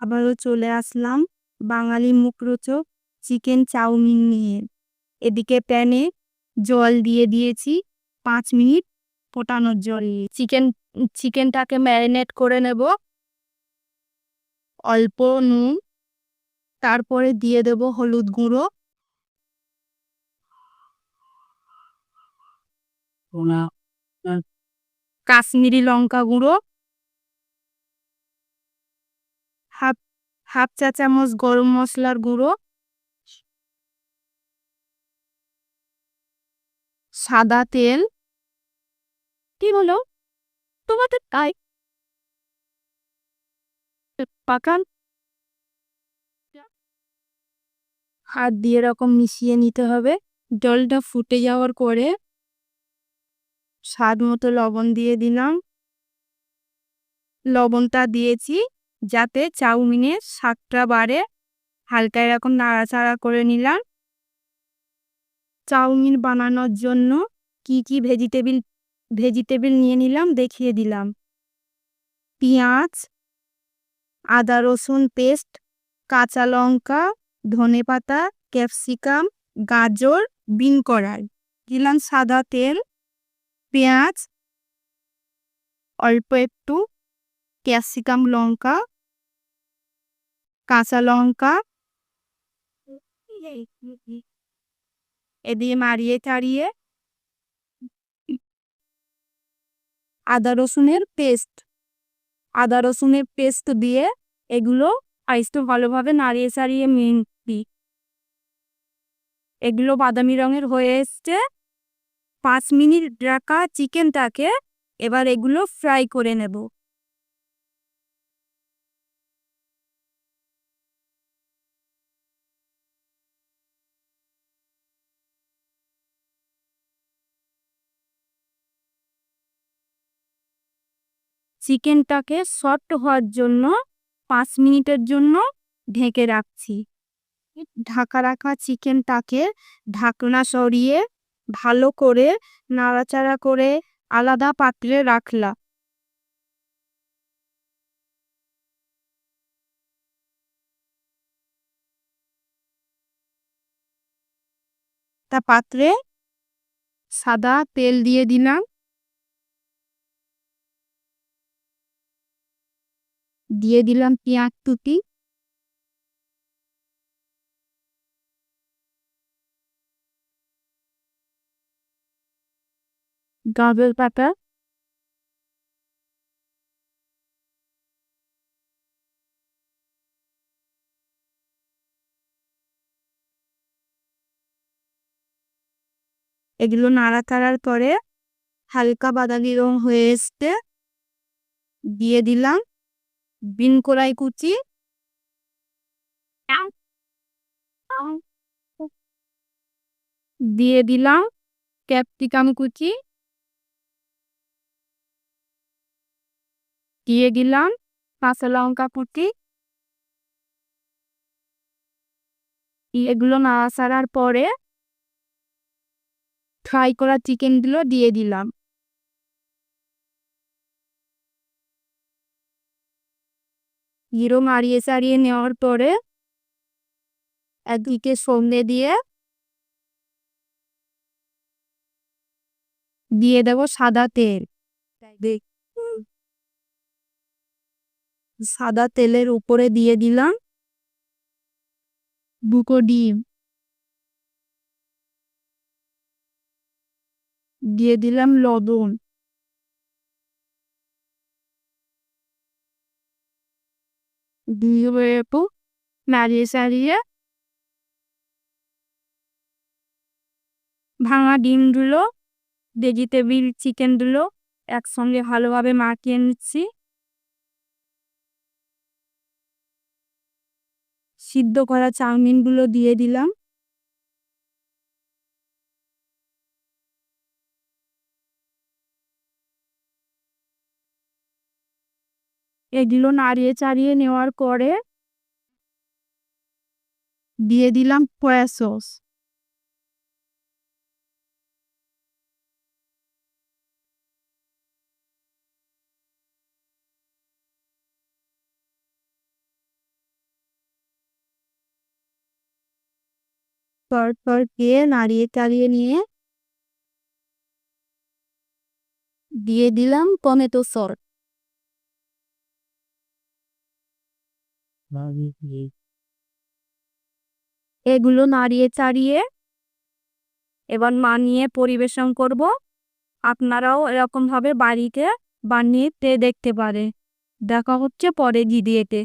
আবারও চলে আসলাম বাঙালি মুখরোচক চিকেন চাউমিন নিয়ে। এদিকে প্যানে জল দিয়ে দিয়েছি ৫ মিনিট ফোটানোর জন্য। চিকেনটাকে ম্যারিনেট করে নেব। অল্প নুন, তারপরে দিয়ে দেব হলুদ গুঁড়ো, কাশ্মীরি লঙ্কা গুঁড়ো, হাফ হাফ চা চামচ গরম মশলার গুঁড়ো, সাদা তেল। কি হলো তোমাদের তাই পাকান হাত দিয়ে এরকম মিশিয়ে নিতে হবে। জলটা ফুটে যাওয়ার পরে স্বাদ মতো লবণ দিয়ে দিলাম। লবণটা দিয়েছি যাতে চাউমিনের স্বাদটা বাড়ে। হালকা এরকম নাড়াচাড়া করে নিলাম। চাউমিন বানানোর জন্য কি ভেজিটেবিল নিয়ে নিলাম দেখিয়ে দিলাম। পেঁয়াজ, আদা রসুন পেস্ট, কাঁচা লঙ্কা, ধনেপাতা, ক্যাপসিকাম, গাজর, বিন কড়াই। দিলাম সাদা তেল, পেঁয়াজ, অল্প একটু ক্যাপসিকাম লঙ্কা, কাঁচা লঙ্কা এদিকে মাড়িয়ে চাড়িয়ে আদা রসুনের পেস্ট দিয়ে এগুলো আইস্তো ভালোভাবে নাড়িয়ে চাড়িয়ে দিই। এগুলো বাদামি রঙের হয়ে এসছে। ৫ মিনিট রাখা চিকেনটাকে এবার এগুলো ফ্রাই করে নেব। চিকেনটাকে সফট হওয়ার জন্য ৫ মিনিটের জন্য ঢেকে রাখছি। ঢাকা রাখা চিকেনটাকে ঢাকনা সরিয়ে ভালো করে নাড়াচাড়া করে আলাদা পাত্রে রাখলাম। তা পাত্রে সাদা তেল দিয়ে দিলাম। দিয়ে দিলাম পেঁয়াজ কুচি, গাজর পাতা, এগুলো নাড়াচাড়ার পরে হালকা বাদামি রং হয়ে এসছে। দিয়ে দিলাম বিন কড়াই কুচি, দিয়ে দিলাম ক্যাপসিকাম কুচি, দিয়ে দিলাম কাঁচা লঙ্কা কুচি। এগুলো নাড়াচাড়ার পরে ফ্রাই করা চিকেনগুলো দিয়ে দিলাম। নাড়িয়ে চাড়িয়ে নেওয়ার পরে একদিকে সন্ধে দিয়ে দেব সাদা তেল। সাদা তেলের উপরে দিয়ে দিলাম 2 ডিম, দিয়ে দিলাম লবণ, দিয়ে একটু নাড়িয়ে চাড়িয়ে ভাঙা ডিমগুলো ভেজিটেবিল চিকেনগুলো একসঙ্গে ভালোভাবে মাখিয়ে নিচ্ছি। সিদ্ধ করা চাউমিনগুলো দিয়ে দিলাম। এগুলো নাড়িয়ে চাড়িয়ে নেওয়ার পরে দিয়ে দিলাম সয়া সস। তারপর দিয়ে নাড়িয়ে চাড়িয়ে নিয়ে দিয়ে দিলাম টমেটো সস। এগুলো নাড়িয়ে চাড়িয়ে এবার মানিয়ে পরিবেশন করব। আপনারাও এরকম ভাবে বাড়িতে বানিয়ে দেখতে পারে। দেখা হচ্ছে পরে ভিডিওতে।